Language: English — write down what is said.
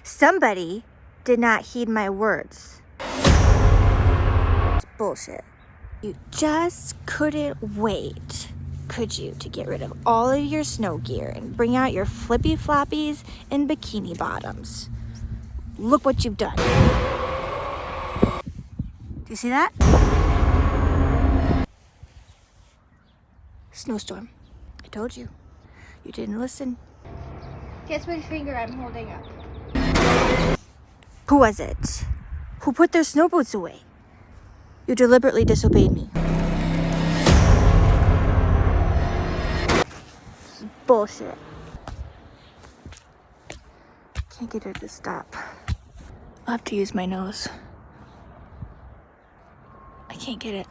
Somebody did not heed my words. It's bullshit. You just couldn't wait, could you, to get rid of all of your snow gear and bring out your flippy floppies and bikini bottoms? Look what you've done. Do you see that? Snowstorm. I told you. You didn't listen. Guess which finger I'm holding up? Who was it? Who put their snow boots away? You deliberately disobeyed me. Bullshit. Can't get her to stop. I'll have to use my nose. I can't get it.